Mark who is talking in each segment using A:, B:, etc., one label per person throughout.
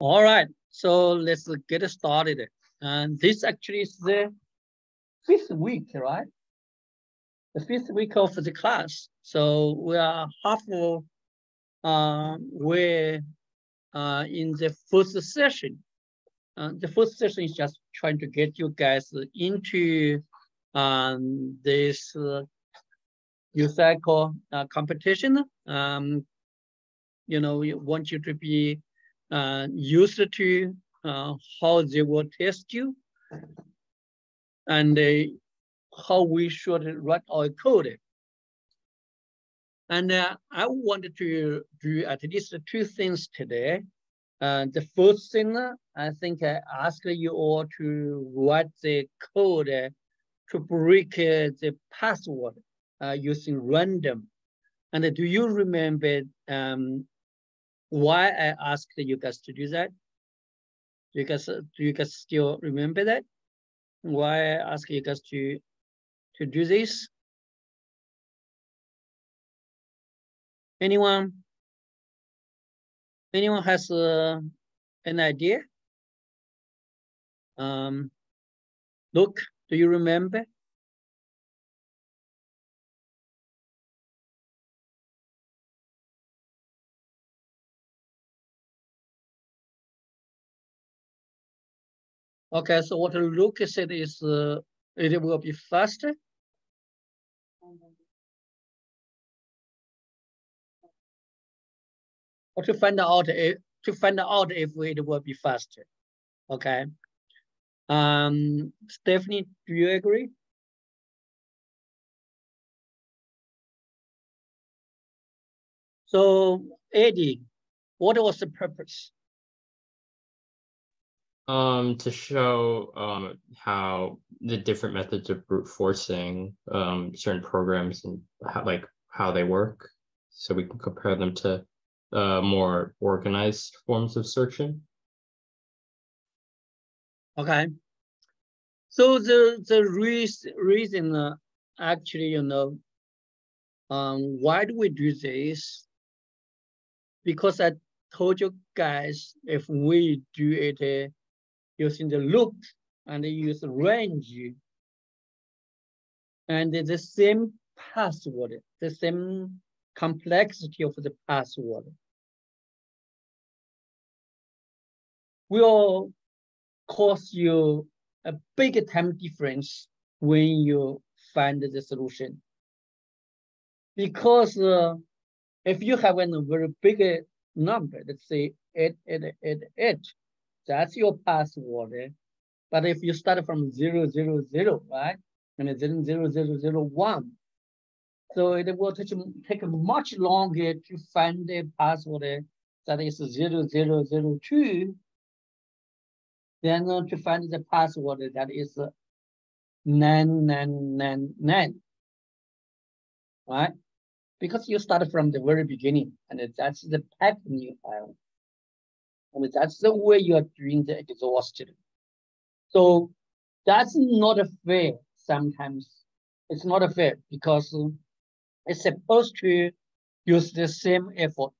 A: All right, so let's get started. And this actually is the 5th week, right? The 5th week of the class. So we are halfway in the first session. The first session is just trying to get you guys into this USACA competition. We want you to be used to how they will test you and how we should write our code. And I wanted to do at least 2 things today. The first thing, I think I asked you all to write the code to break the password using random. And do you remember why I asked you guys to do that? Do you guys still remember that? Why I asked you guys to do this? Anyone has an idea? Look, do you remember? Okay, so what Luke said is it will be faster. Or to find out if it will be faster. Okay. Stephanie, do you agree? So Eddie, what was the purpose?
B: To show how the different methods of brute forcing certain programs and how they work, so we can compare them to more organized forms of searching.
A: Okay. So the reason actually, why do we do this? Because I told you guys, if we do it using the loop and use range and the same password, the same complexity of the password, will cause you a big time difference when you find the solution. Because if you have a very big number, let's say 8, that's your password. But if you start from 000, right, and then 0001, so it will take much longer to find a password that is 0002 than to find the password that is 9999, right? Because you start from the very beginning, and that's the pattern you have. And that's the way you are doing the exhaustion. So that's not fair sometimes. It's not fair because it's supposed to use the same effort,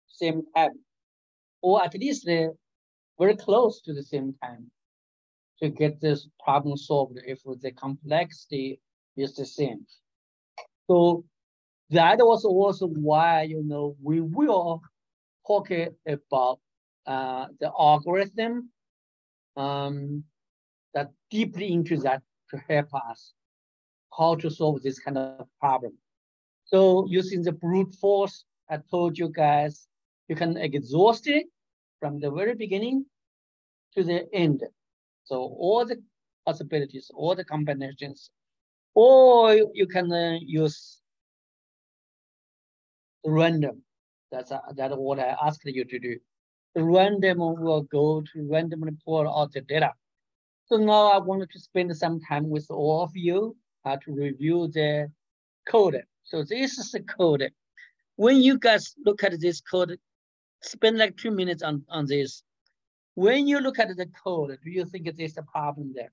A: same time, or at least very close to the same time to get this problem solved if the complexity is the same. So that was also why, we will talk about the algorithm that deeply into that to help us how to solve this kind of problem. So using the brute force, I told you guys, you can exhaust it from the very beginning to the end. So all the possibilities, all the combinations, or you can use random. That's what I asked you to do. The random will go to randomly pull out the data. So now I wanted to spend some time with all of you to review the code. So this is the code. When you guys look at this code, spend like 2 minutes on this. When you look at the code, do you think there's a problem there?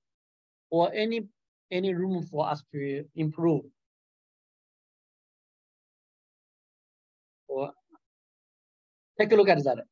A: Or any room for us to improve? Or take a look at that.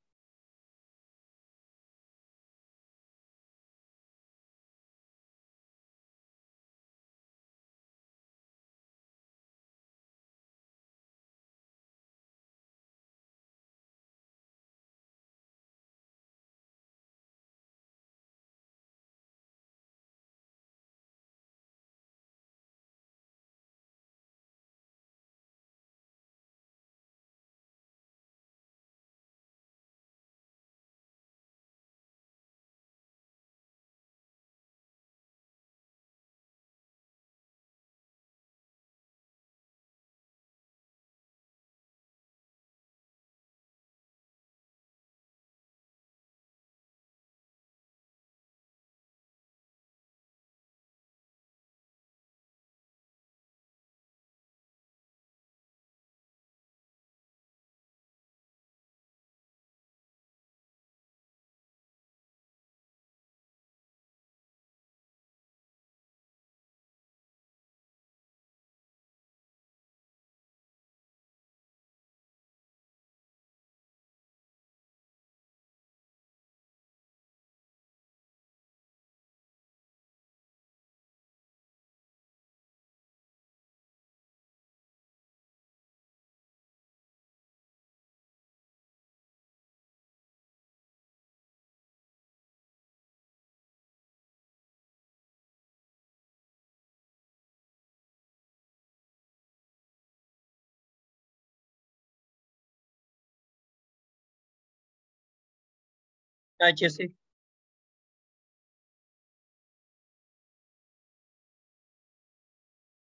A: Hi, Jesse.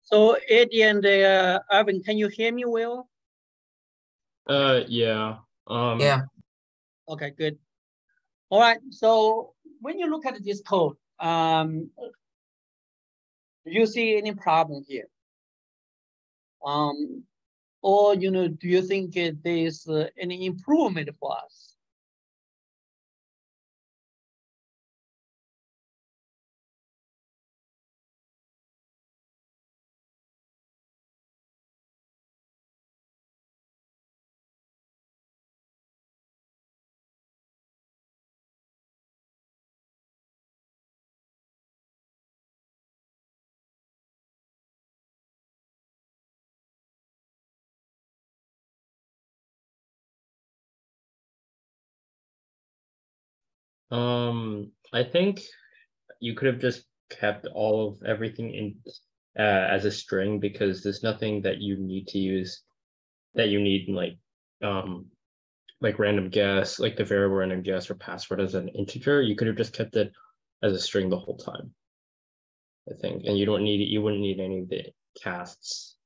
A: So Eddie and Irvin, can you hear me well?
B: Yeah.
C: Yeah.
A: Okay, good. All right. So when you look at this code, do you see any problem here? Or do you think there's any improvement for us?
B: I think you could have just kept all of everything in as a string because there's nothing that you need to use that you need like random guess, like the variable random guess or password as an integer. You could have just kept it as a string the whole time, I think, and you wouldn't need any of the casts.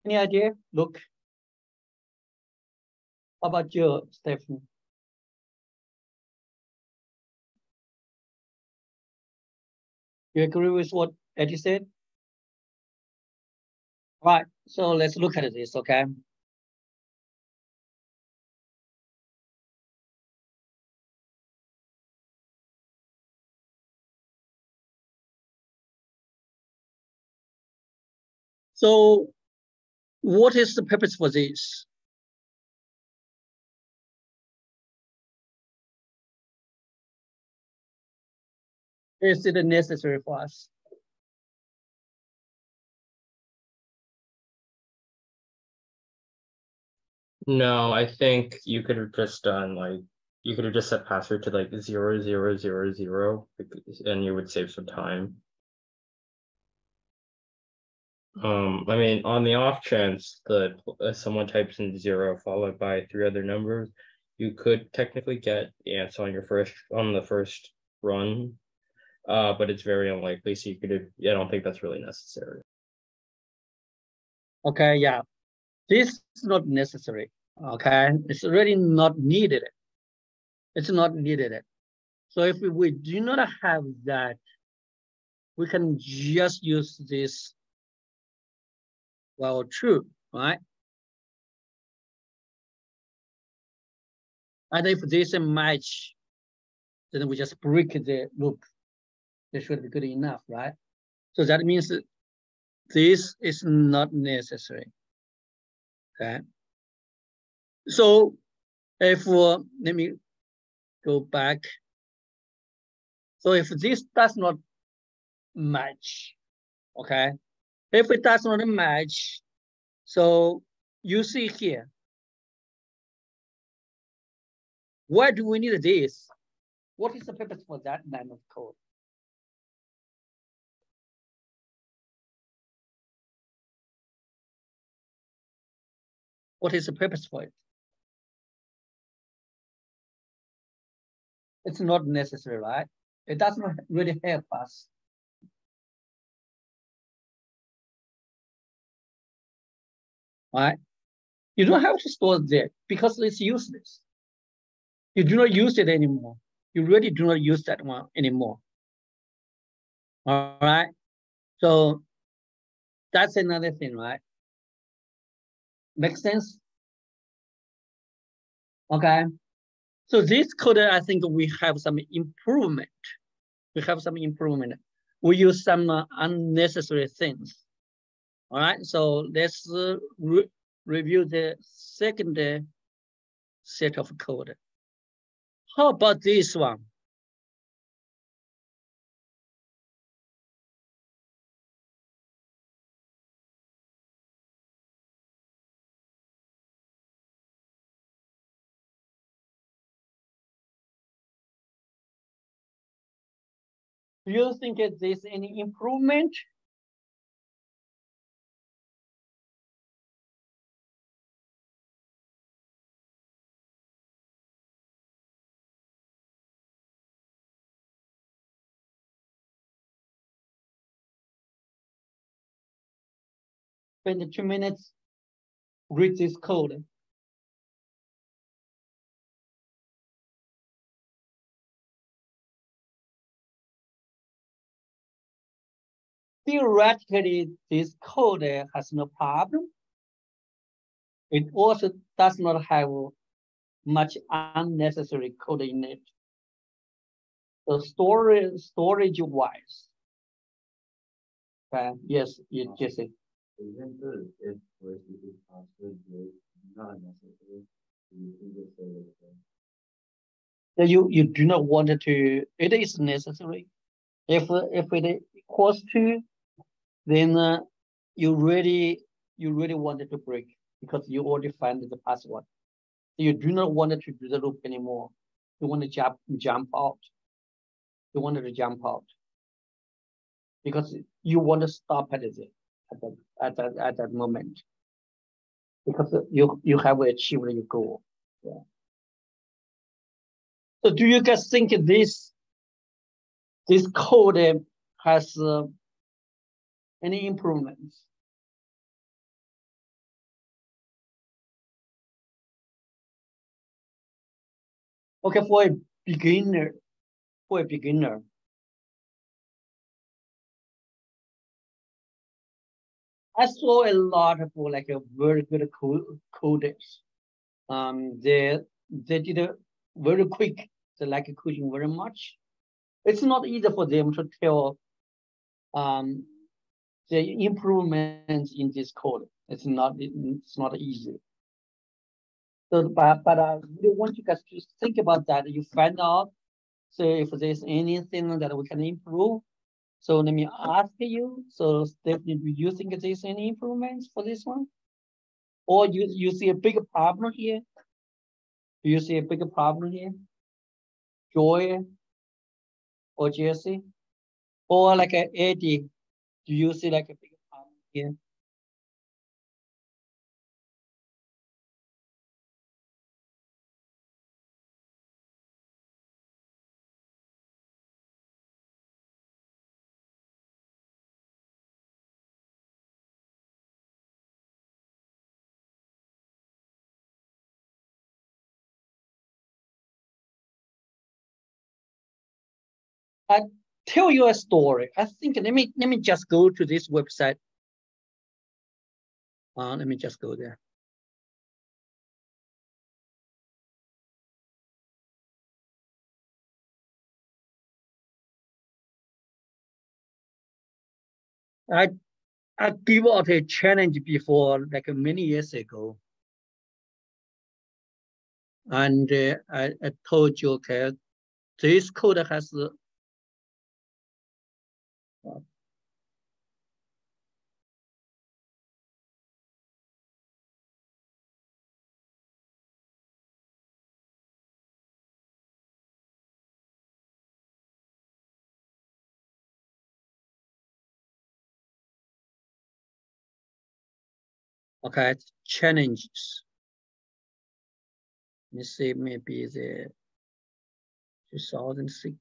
A: Any idea? Look. How about you, Stephanie? You agree with what Eddie said? Right. So let's look at this, okay? So what is the purpose for this? Is it necessary for us?
B: No, I think you could have just done you could have just set password to like 0000, and you would save some time. I mean, on the off chance that someone types in 0 followed by 3 other numbers, you could technically get the answer on the first run, but it's very unlikely. So I don't think that's really necessary.
A: Okay, yeah. This is not necessary. Okay, it's really not needed. It's not needed. So if we do not have that, we can just use this while true, right? And if this match, then we just break the loop. This should be good enough, right? So that means that this is not necessary. Okay. So if let me go back. So if this does not match, okay. If it does not match, so you see here, why do we need this? What is the purpose for that line of code? What is the purpose for it? It's not necessary, right? It does not really help us. Right? You don't have to store there because it's useless. You do not use it anymore. You really do not use that one anymore. All right. So that's another thing, right? Make sense? Okay. So this code, I think we have some improvement. We have some improvement. We use some unnecessary things. All right. So let's review the second set of code. How about this one? Do you think there's any improvement? Spend 2 minutes, read this code. Theoretically, this code has no problem. It also does not have much unnecessary code in it. So storage-wise, yes, Jesse. So you do not want to. It is necessary. If it equals to, then you really wanted to break because you already found the password. You do not want to do the loop anymore. You want to jump out. You wanted to jump out because you want to stop at that moment because you have achieved your goal. Yeah. So do you guys think this code has any improvements? Okay, for a beginner, I saw a lot of like a very good coders. They did it very quick. They like coding very much. It's not easy for them to tell um, the improvements in this code. It's not easy. So, but I really want you guys to think about that. You find out. So if there's anything that we can improve, so let me ask you. So Stephanie, do you think there's any improvements for this one? Or you see a bigger problem here? Do you see a bigger problem here? Joy or Jesse? Or like a Eddie? Do you see like a bigger problem here? I tell you a story. I think let me just go to this website. Let me just go there. I I gave out a challenge before, like many years ago, and I told you, okay, this code has okay challenges. Let me see, maybe the 2006.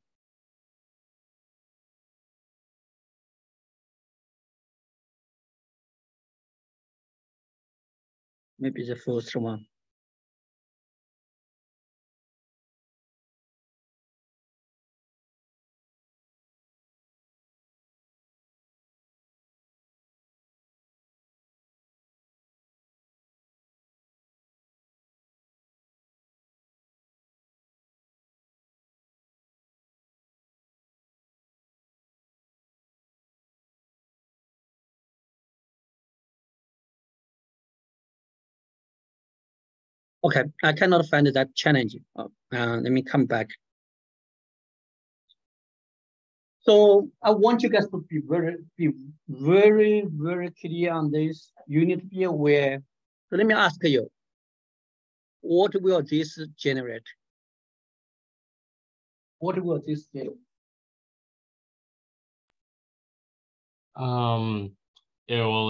A: Maybe the first one. Okay, I cannot find that challenging. Let me come back. So I want you guys to be very clear on this. You need to be aware. So let me ask you, what will this generate? What will this do?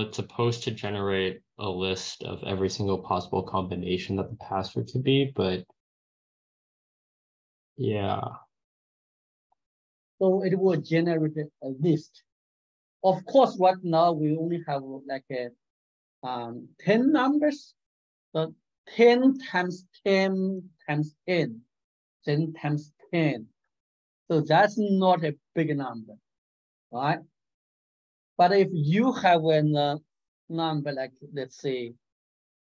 B: It's supposed to generate a list of every single possible combination that the password could be, but yeah.
A: So it will generate a list. Of course, right now we only have like 10 numbers. So 10 times 10 times 10, 10 times 10. So that's not a big number, right? But if you have a number like, let's say,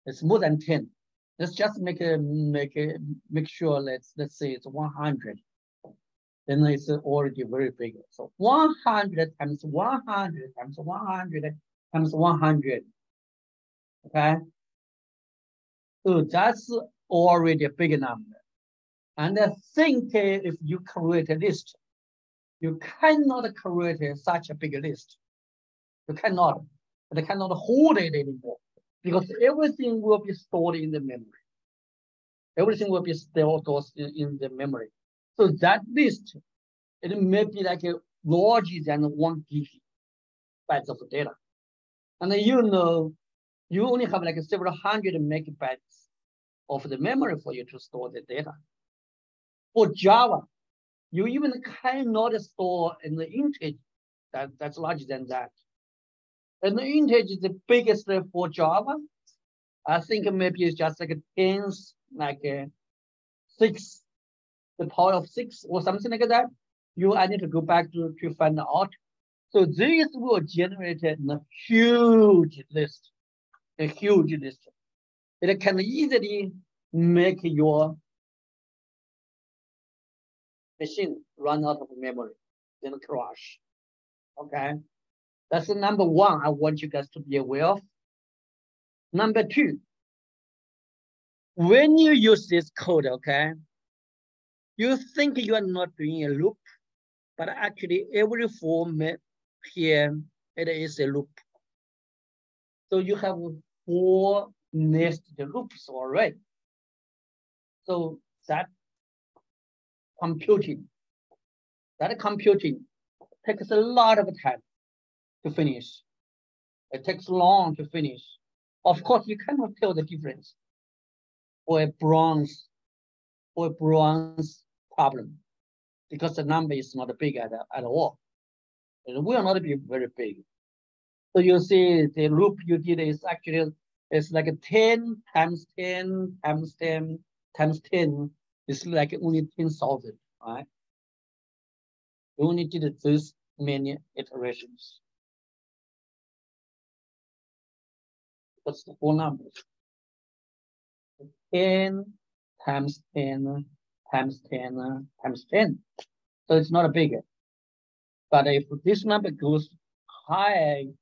A: it's more than 10, let's just make sure, let's say it's 100. Then it's already very big. So 100 times 100 times 100 times 100. Okay. So that's already a big number. And I think if you create a list, you cannot create such a big list. You cannot. They cannot hold it anymore because everything will be stored in the memory. Everything will be stored in the memory. So that list, it may be like a larger than 1 GB of data. And you know, you only have like several hundred megabytes of the memory for you to store the data. For Java, you even cannot store an integer that's larger than that. And the integer is the biggest for Java. I think maybe it's just like a tens, like 6, the power of 6 or something like that. I need to go back to find out. So this will generate a huge list, a huge list. It can easily make your machine run out of memory, then crash. Okay, that's the number one I want you guys to be aware of. Number two, when you use this code, okay, you think you are not doing a loop, but actually every form here, it is a loop. So you have 4 nested loops already. So that computing takes a lot of time to finish. It takes long to finish. Of course, you cannot tell the difference for a bronze problem because the number is not big at all. It will not be very big. So you see the loop you did is actually, it's like 10 times 10 times 10 times 10. It's like only 10,000, right? You only did this many iterations. What's the whole numbers? 10 times 10 times 10 times 10. So it's not a big. But if this number goes high,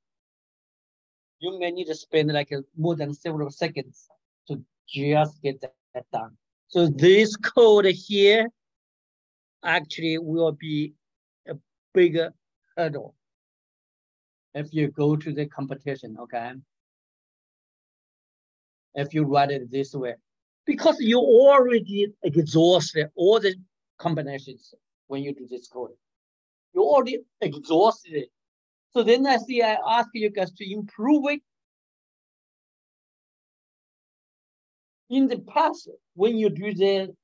A: you may need to spend like more than several seconds to just get that done. So this code here actually will be a bigger hurdle if you go to the competition, okay? If you write it this way, because you already exhausted all the combinations when you do this code. You already exhausted it. So then I ask you guys to improve it. In the past, when you do the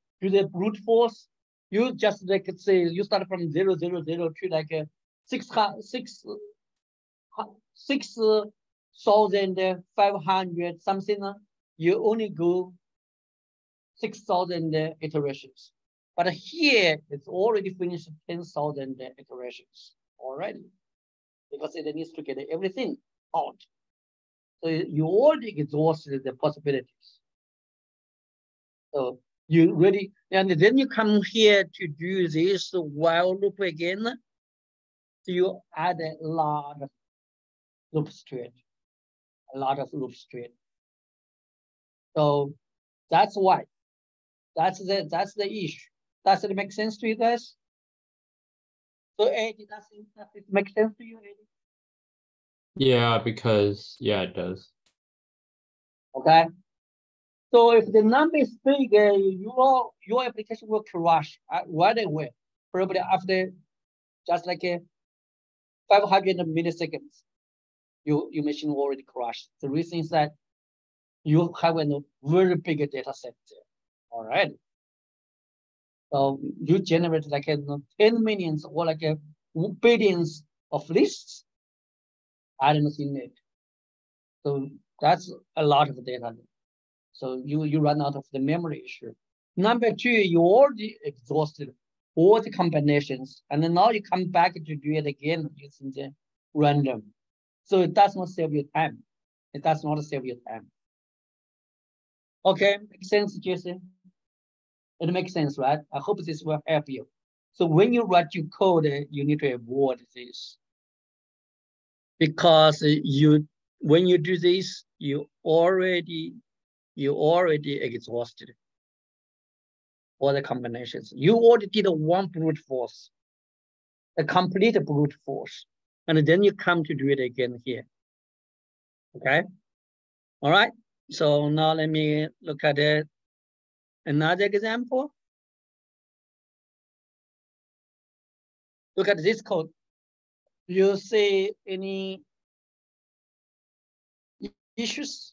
A: brute force, you just like say you start from 0, 0, 0 to like 6,500 something. You only go 6,000 iterations. But here it's already finished 10,000 iterations already because it needs to get everything out. So you already exhausted the possibilities. So you really, and then you come here to do this while loop again. So you add a lot of loops to it, a lot of loops to it. So That's why. That's the issue. Does it make sense to you guys? So Eddie, does it make sense to you, Eddie?
B: Yeah, because it does.
A: Okay. So if the number is big, your application will crash right away, probably after just like 500 milliseconds. Your machine already crashed. The reason is that you have a very big data set there. All right. So you generate like 10 millions or like billions of lists. I don't think it. So that's a lot of data. So you run out of the memory issue. Number two, you already exhausted all the combinations, and then now you come back to do it again using the random. So it does not save your time. It does not save your time. Okay, makes sense, Jason? It makes sense, right? I hope this will help you. So when you write your code, you need to avoid this because when you do this, you already exhausted all the combinations. You already did one brute force, a complete brute force, and then you come to do it again here. Okay. All right. So now let me look at it. Another example. Look at this code. Do you see any issues?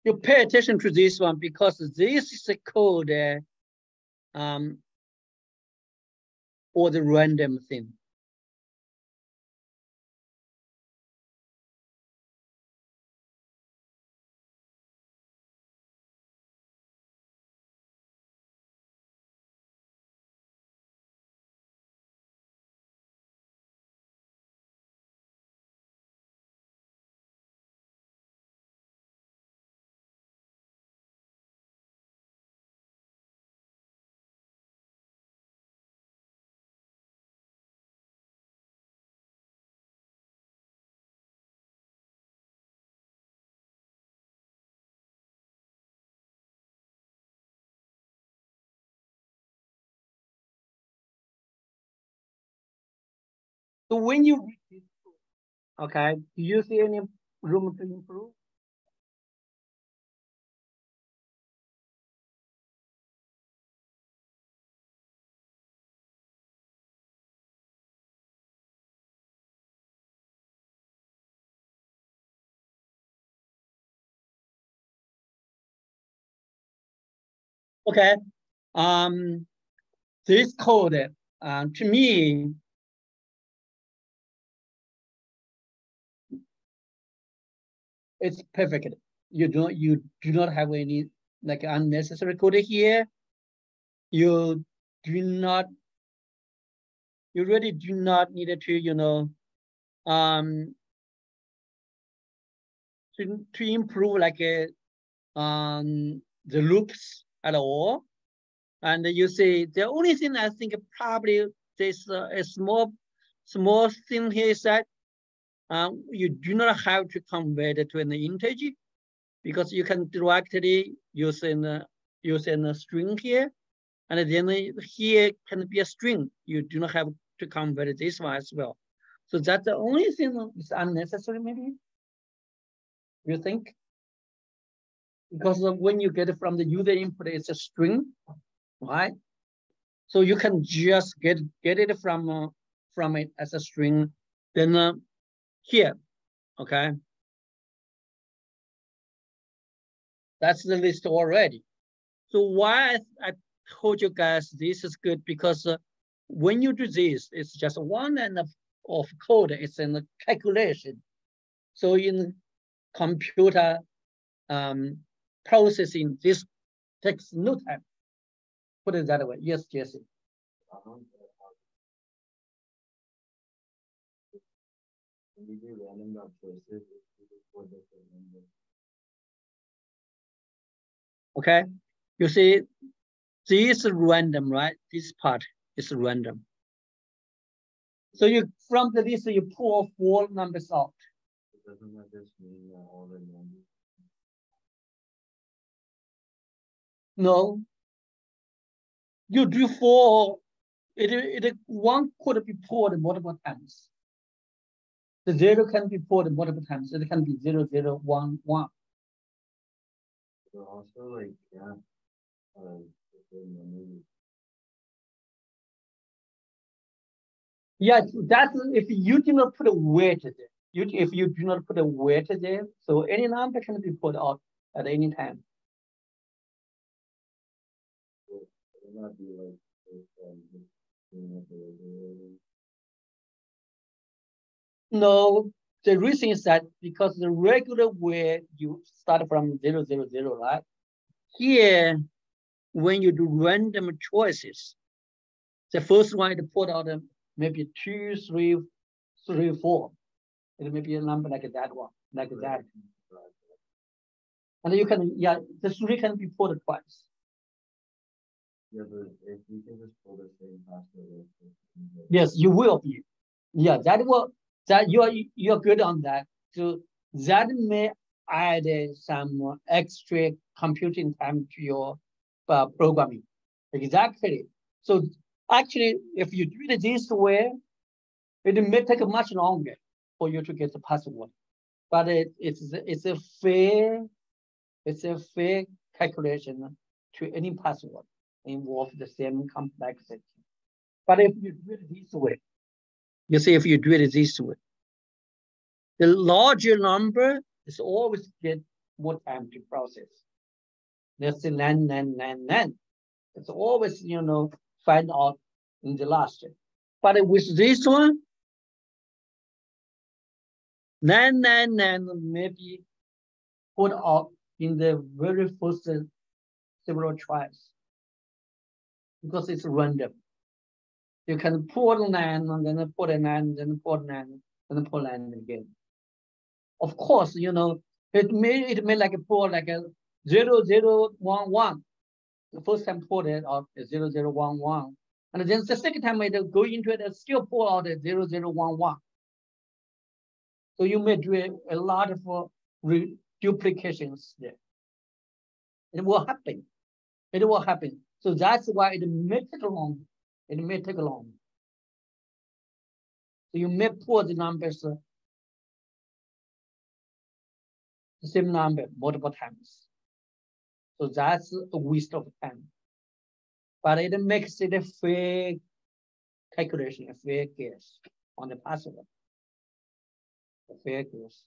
A: You pay attention to this one because this is a code or the random thing. So when you read this, okay, do you see any room to improve? Okay. This code, to me, it's perfect. You do not have any like unnecessary code here. You do not. You really do not need to um to improve like the loops at all. And you see, the only thing I think probably there's a small thing here is that you do not have to convert it to an integer because you can directly use a string here, and then here can be a string. You do not have to convert this one as well. So that's the only thing that's unnecessary, maybe you think, because when you get it from the user input, it's a string, right? So you can just get it from it as a string. Then here, okay, that's the list already. So why I told you guys this is good because when you do this, it's just one and of code, it's in the calculation. So in computer processing, this takes no time. Put it that way. Yes, Jesse.
B: We do random choices.
A: Okay, you see, this is random, right? This part is random. So you from the list you pull 4 numbers out.
B: Doesn't that just mean that all the numbers?
A: No. You do 4. One could be pulled multiple times. The 0 can be pulled multiple times. It can be 0, 0, 1, 1.
B: But also like
A: yeah, that's if you do not put a weight there. If you do not put a weight there, so any number can be put out at any time.
B: it would not be like
A: no, the reason is that because the regular way you start from 0, 0, 0, right? Here, when you do random choices, the first one to put out maybe 2, 3, 3, 4. It may be a number like that one, like that. And you can, yeah, the 3 can be put twice.
B: Yeah, but if you can just pull the same password.
A: Yes, you will be. Yeah, you're good on that. So that may add some extra computing time to your programming. Exactly. So actually, if you do it this way, it may take much longer for you to get the password. But it's a fair calculation to any password involve the same complexity. But if you do it this way, you see, if you do it this way, the larger number is always get more time to process. Let's say 9, 9, 9, 9. It's always, find out in the last. But with this one, 9, 9, 9 maybe put out in the very first several tries because it's random. You can pull 9 and then pull 9, then pull 9, then pull 9 again. Of course, it may like pull like a 0, 0, 1, 1. The first time pull it out 0, 0, 1, 1. And then the second time it go into it, still pull out 0, 0, 1, 1. So you may do a lot of duplications there. It will happen. It will happen. So that's why it may take long. It may take long. So you may pull the numbers, the same number multiple times. So that's a waste of time. But it makes it a fair calculation, a fair guess on the password. A fair guess.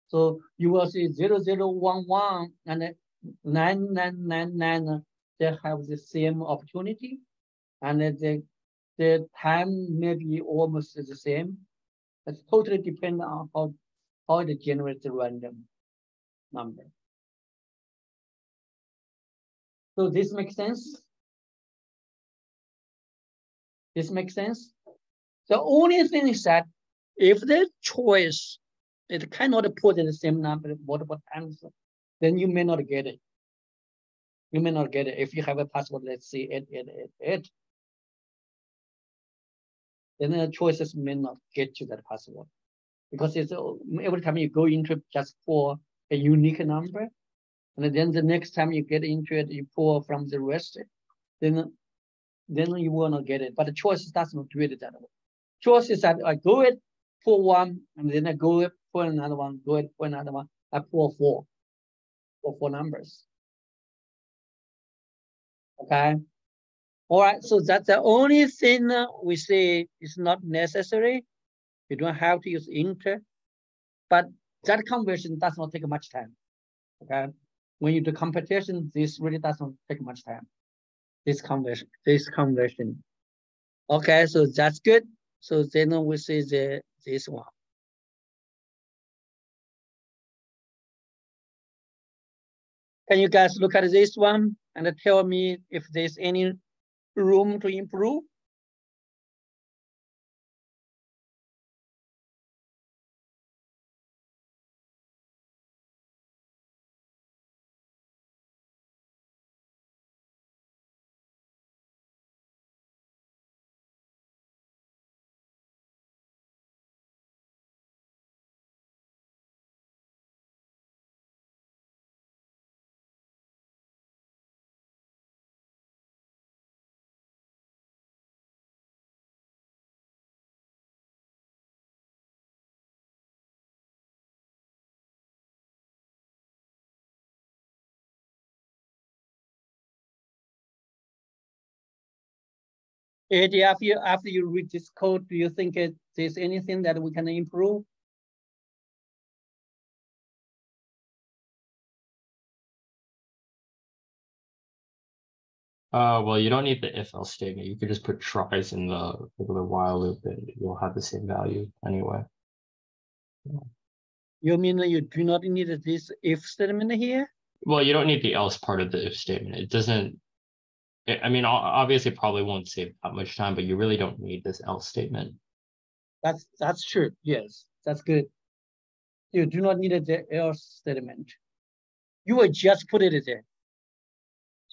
A: So you will see 0, 0, 1, 1 and 9, 9, 9, 9. They have the same opportunity, and the time may be almost the same. It totally depends on how it generates the random number. So this makes sense? This makes sense? The only thing is that if the choice it cannot put in the same number multiple times, then you may not get it. You may not get it. If you have a password, let's say 8, then the choices may not get you that password. Because it's every time you go into it just for a unique number, and then the next time you get into it, you pull from the rest, then you will not get it. But the choice does not do it that way. Choice is that I go it for 1, and then I go it for another one, go it for another one. I pull 4 for 4 numbers. Okay. All right. So that's the only thing we say is not necessary. You don't have to use enter, but that conversion does not take much time. Okay. When you do computation, this really doesn't take much time. This conversion. Okay, so that's good. So then we see this one. Can you guys look at this one and tell me if there's any room to improve? Eddie, after you read this code, do you think there's anything that we can improve?
B: Well, you don't need the if-else statement. You could just put tries in the regular while loop and you'll have the same value anyway.
A: You mean you do not need this if statement here?
B: Well, you don't need the else part of the if statement. It doesn't, I mean, obviously probably won't save that much time, but you really don't need this else statement.
A: That's true. Yes, that's good. You do not need the else statement. You will just put it there.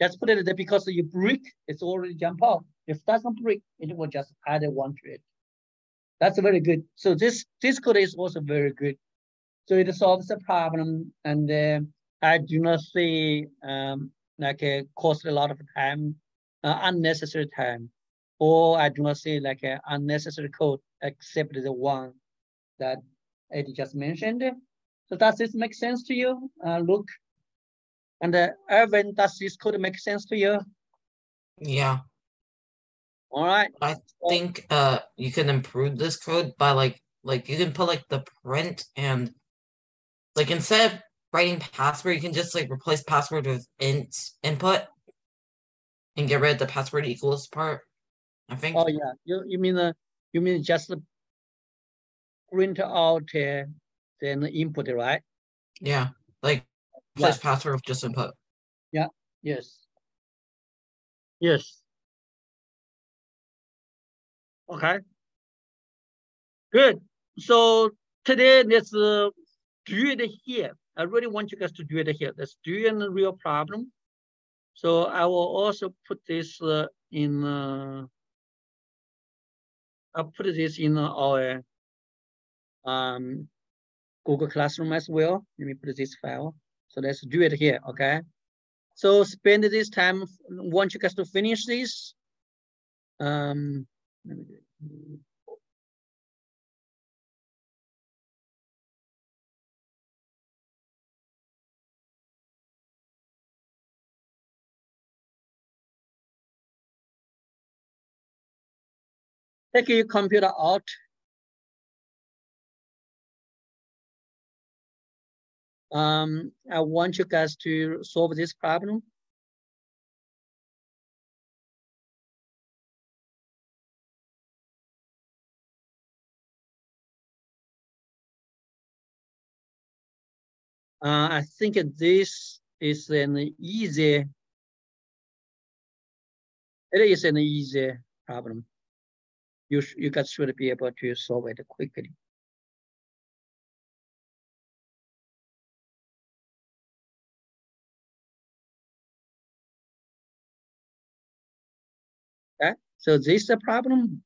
A: Just put it there because you break, it's already jump out. If it doesn't break, it will just add a one to it. That's very good. So this code is also very good. So it solves the problem, and I do not see like cost a lot of time, unnecessary time, or I do not see like unnecessary code except the one that Eddie just mentioned. So does this make sense to you? Look, and Erwin, does this code make sense to you?
C: Yeah.
A: All right.
C: I think you can improve this code by like you can put like the print and like instead of writing password, you can just like replace password with int input and get rid of the password equals part. I think.
A: Oh yeah, you mean just print out then the input, right?
C: Yeah, like replace password with just input.
A: Yeah. Yes. Yes. Okay. Good. So today let's do it here. I really want you guys to do it here. Let's do it in a real problem. So I will also put this in. I'll put this in our Google Classroom as well. Let me put this file. So let's do it here. Okay. So spend this time. Want you guys to finish this. Let me do it. Take your computer out. I want you guys to solve this problem. I think this is an easy. It is an easy problem. You guys should be able to solve it quickly. Okay, so this is the problem.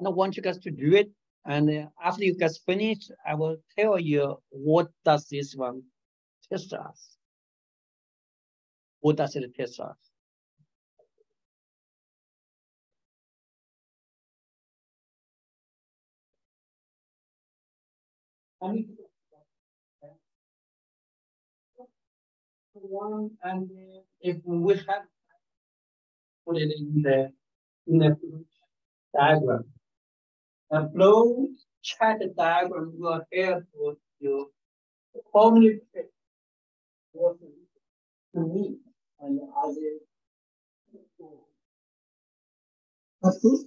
A: And I want you guys to do it. And after you guys finish, I will tell you what does this one test us. What does it test us? One, and if we have put it in the diagram, a flow chart diagram will help you communicate what to me and other people. Of course,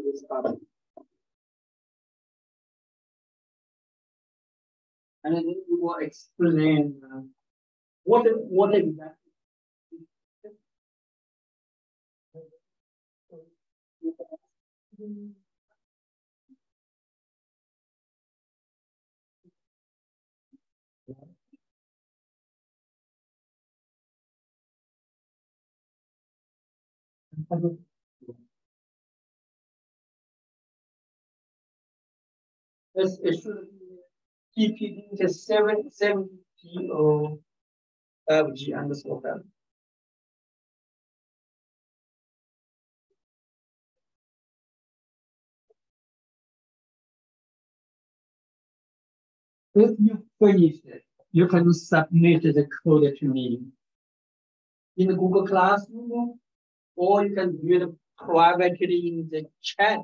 A: this problem. And then we will explain what exactly. It should be TPD to 770 or 5G underscore 5. If you finish it, you can submit the code to me in the Google Classroom, or you can do it privately in the chat,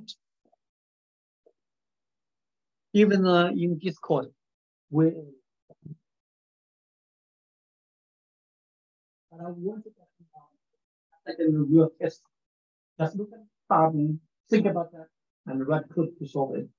A: even in Discord. But I want to like a real test. Just look at the problem, think about that, and write code to solve it.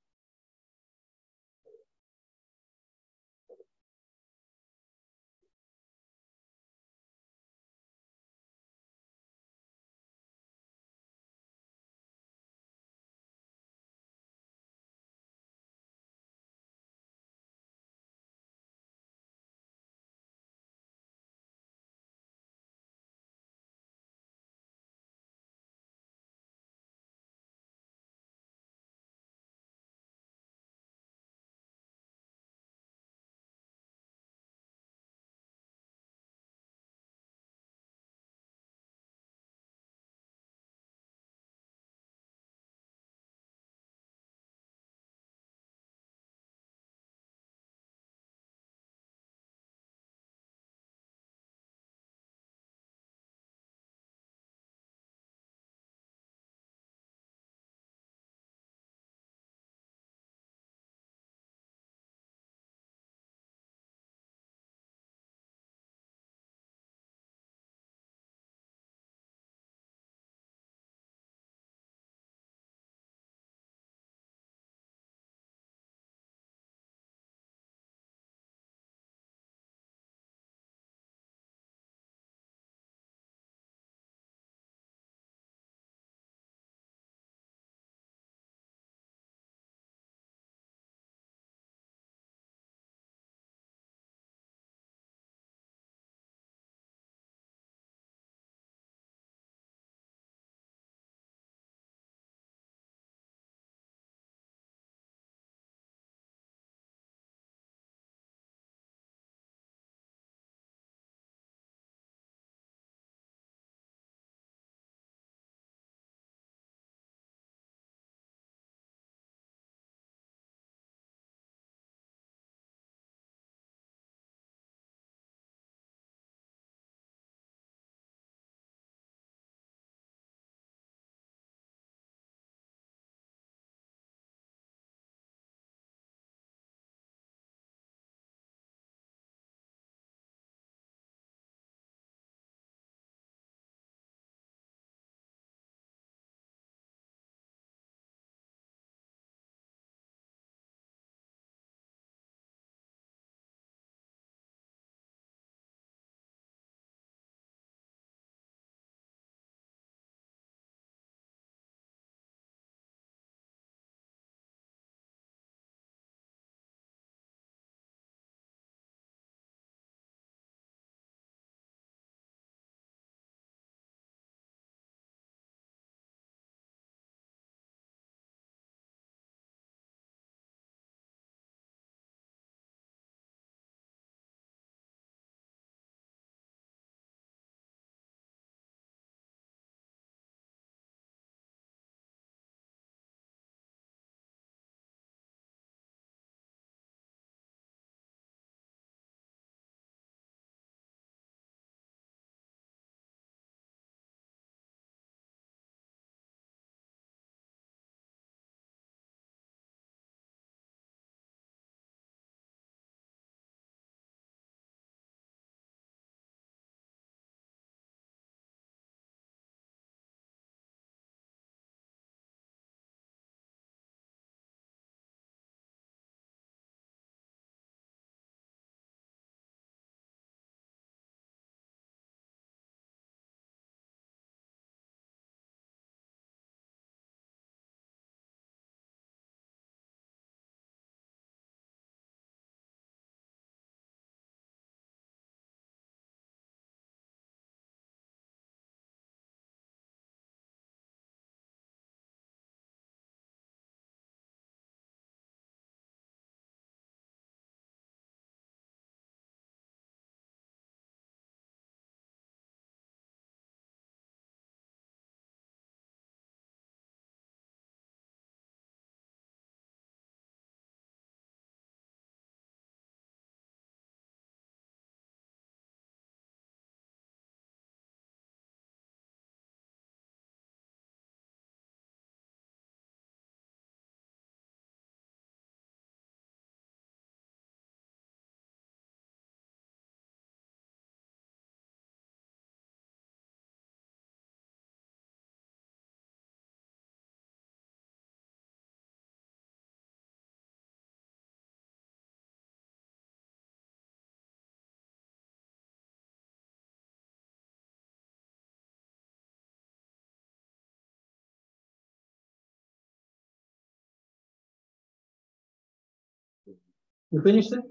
A: You finished it?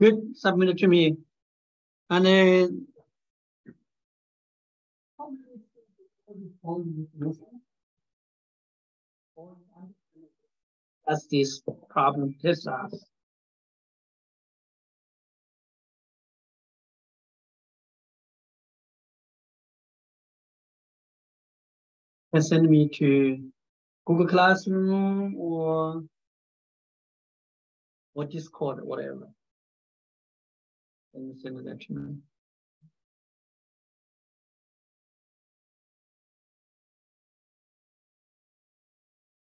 A: Good. Submit it to me. And then that's this problem test us. And send me to Google Classroom or Discord or whatever. And send that to me.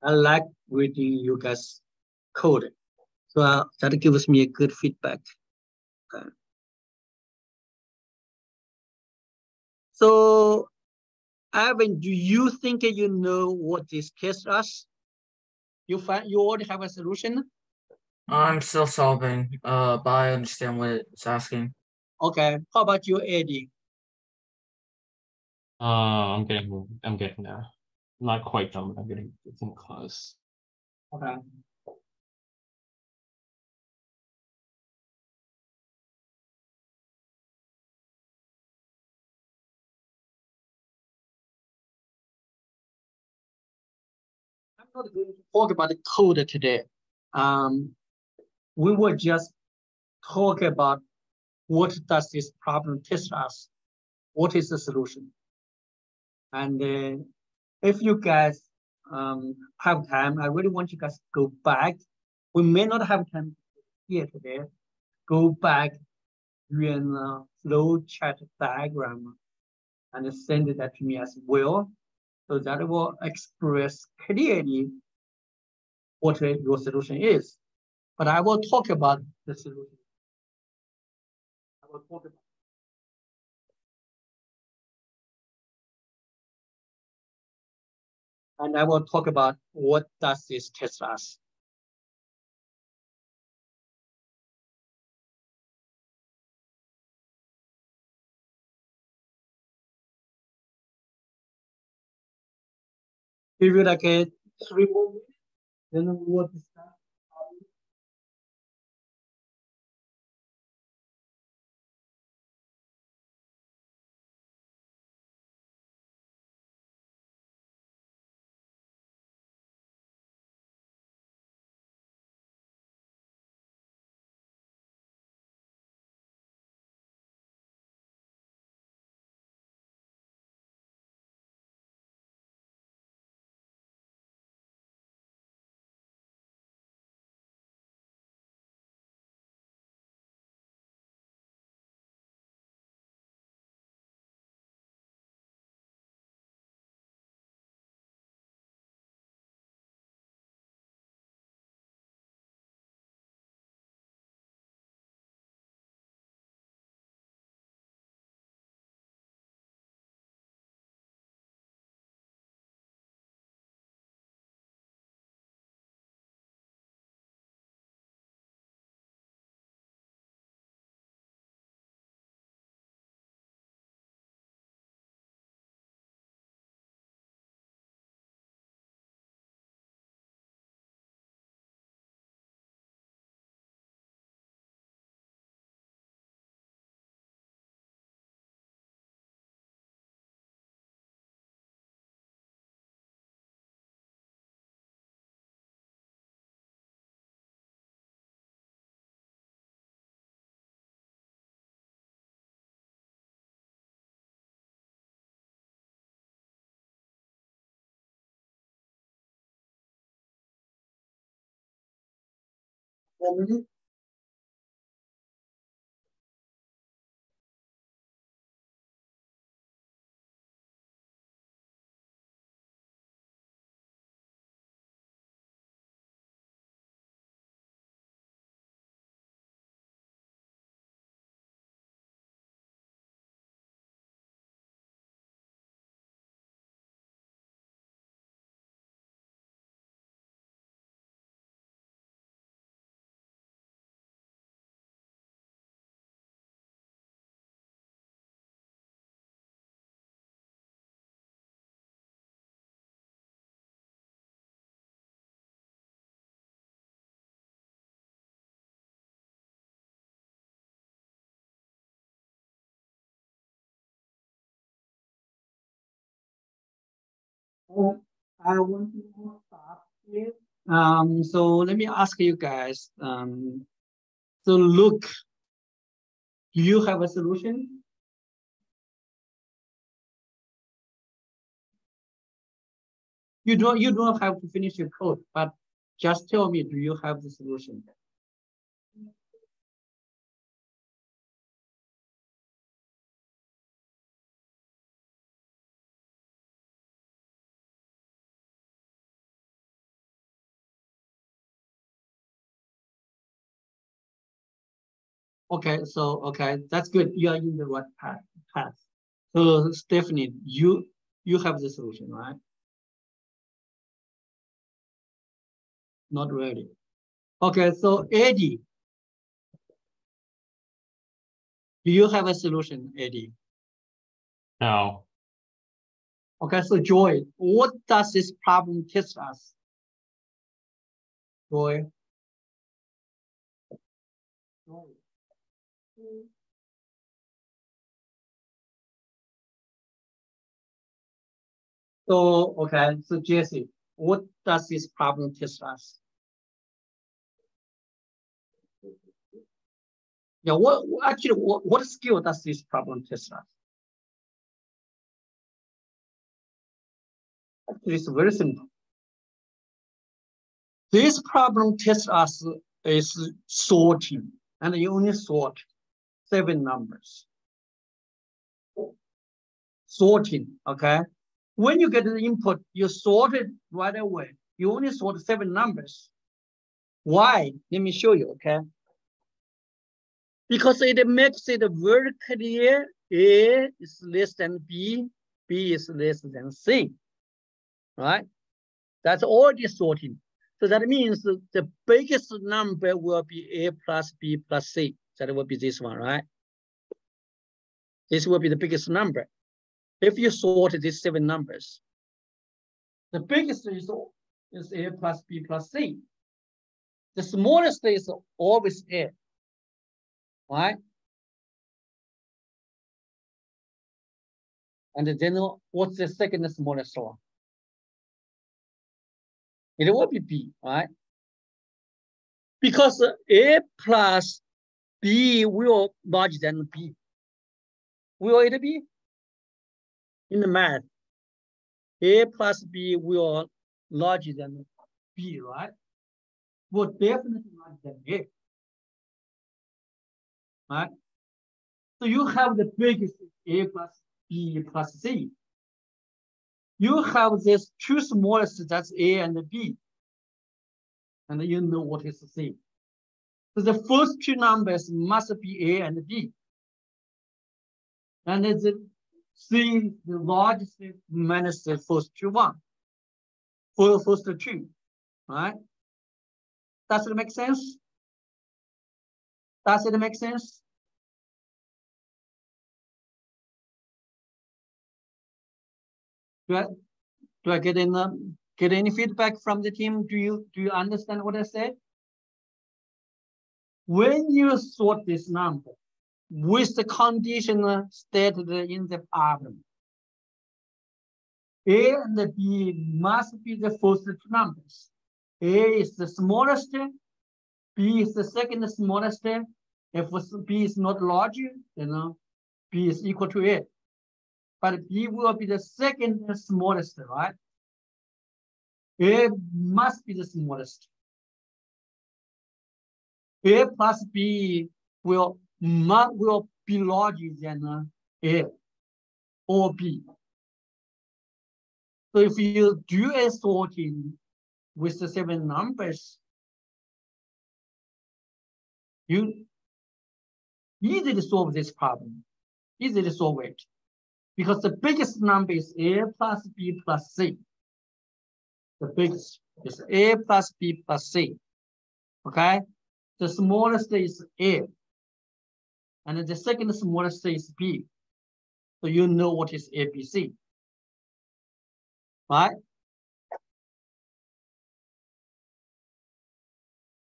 A: I like reading you guys' code. So that gives me a good feedback. Okay. So, Ivan, do you think you know what this test us? You already have a solution?
C: I'm still solving, but I understand what it's asking.
A: Okay. How about you, Eddie?
B: I'm getting there. Not quite done, but I'm getting close.
A: Okay. I'm not going to talk about the code today. We will just talk about what does this problem test us? What is the solution? And if you guys have time, I really want you guys to go back. We may not have time here today. Go back in a flow chart diagram and send that to me as well. So that will express clearly what your solution is. But I will talk about the solution. I will talk about. And I will talk about what does this test us. Give you like a 3 more minutes, then we will discuss. Minutes. Oh, I want to start with. So let me ask you guys. So look, do you have a solution? You don't have to finish your code, but just tell me, do you have the solution? Okay, so okay, that's good. You are in the right path. So Stephanie, you have the solution, right? Not really. Okay, so Eddie, do you have a solution, Eddie?
B: No.
A: Okay, so Joy, what does this problem teach us? Joy. So, okay, so Jesse, what does this problem teach us? Yeah, what skill does this problem teach us? Actually, it's very simple. This problem tests us is sorting, and you only sort 7 numbers. Sorting, okay? When you get the input, you sort it right away. You only sort 7 numbers. Why? Let me show you, okay? Because it makes it very clear A is less than B, B is less than C, right? That's already sorting. So that means the biggest number will be A plus B plus C. That will be this one, right? This will be the biggest number. If you sort these 7 numbers, the biggest is A plus B plus C. The smallest is always A, right? And then what's the second smallest one? It will be B, right? Because A plus B will larger than B. Will it be? In the math, A plus B will larger than B, right? Will definitely larger than A, right? So you have the biggest A plus B plus C. You have this 2 smallest, that's A and B. And you know what is C. So the first 2 numbers must be A and B. And the C, the largest minus the first 2 first 2, right? Does it make sense? Does it make sense? Do I get any feedback from the team? Do you understand what I said? When you sort this number with the condition stated in the problem, A and B must be the first 2 numbers. A is the smallest, B is the second smallest. If B is not larger, then B is equal to A. But B will be the second smallest, right? A must be the smallest. A plus B will be larger than A or B. So if you do a sorting with the 7 numbers, you easily solve this problem, easily solve it. Because the biggest number is A plus B plus C. The biggest is A plus B plus C, okay? The smallest is A, and the second smallest is B. So you know what is ABC, right?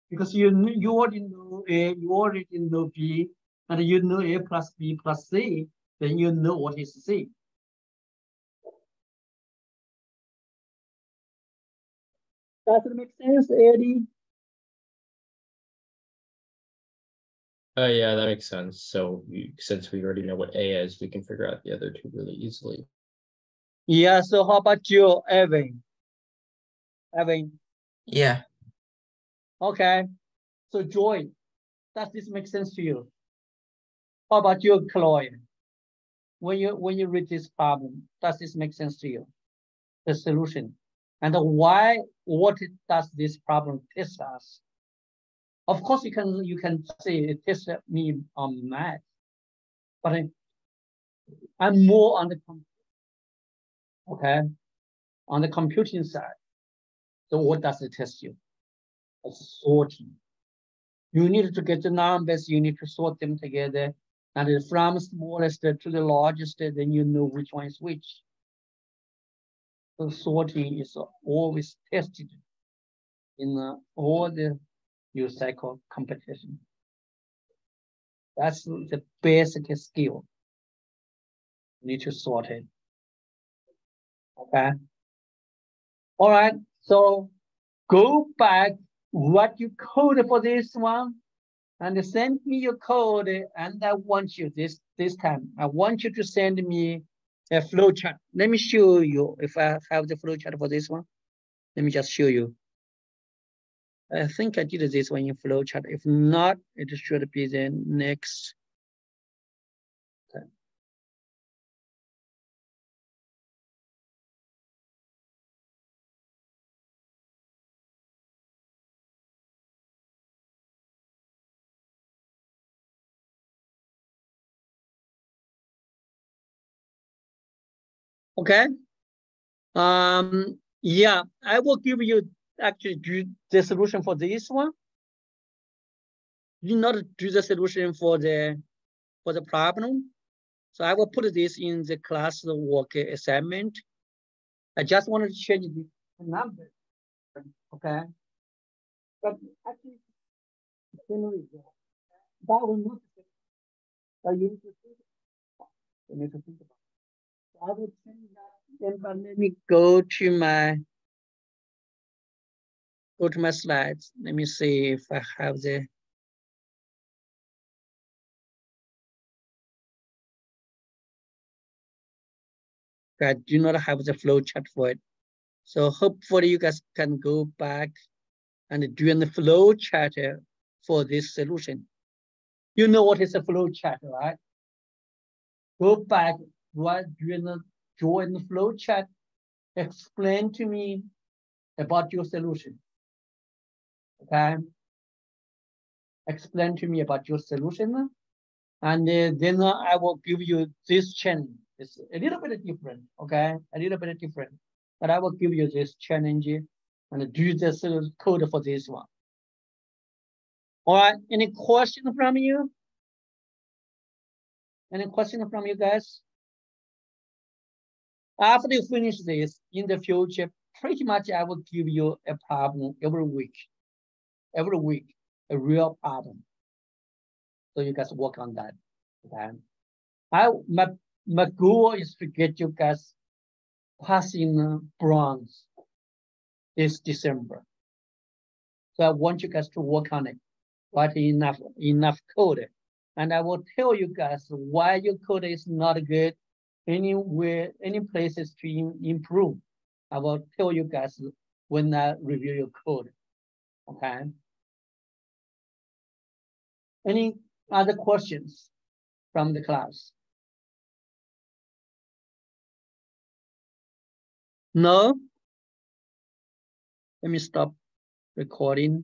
A: Because you already know A, you already know B, and you know A plus B plus C, then you know what is C. Does it make sense, Eddie?
B: Yeah, that makes sense. So since we already know what A is, we can figure out the other two really easily.
A: Yeah, so how about you, Evan? Evan,
C: Yeah.
A: okay. So Joy, does this make sense to you? How about you, Chloe? When you read this problem, does this make sense to you? The solution. And why, what does this problem test us? Of course, you can say it tests me on math, but I'm more on the okay on the computing side. So what does it test you? It's sorting. You need to get the numbers. You need to sort them together, and from smallest to the largest, then you know which one is which. So sorting is always tested in all the USACA competition. That's the basic skill. You need to sort it. Okay. All right. So go back what you code for this one and send me your code. And I want you this time. I want you to send me a flowchart. Let me show you if I have the flowchart for this one. Let me just show you. I think I did this one in flowchart. If not, it should be the next. Okay. Yeah, I will give you actually do the solution for this one. You not do the solution for the problem. So I will put this in the class work assignment. I just wanted to change the number. Okay. But actually, same result. That will not. You need to think. You need to think about. So I will change that. Then, but let me go to my slides. Let me see if I have the. I do not have the flow chart for it. So hopefully you guys can go back and do the flow chart for this solution. You know what is a flow chart, right? Go back, join the flow chart, explain to me about your solution. Okay? Explain to me about your solution. And then I will give you this challenge. It's a little bit different, okay? A little bit different. But I will give you this challenge and do this code for this one. All right, any question from you? Any question from you guys? After you finish this, in the future, pretty much I will give you a problem every week, a real problem. So you guys work on that. Okay? My goal is to get you guys passing bronze this December. So I want you guys to work on it, write enough code. And I will tell you guys why your code is not good, any places to improve. I will tell you guys when I review your code. Okay. Any other questions from the class? No? Let me stop recording.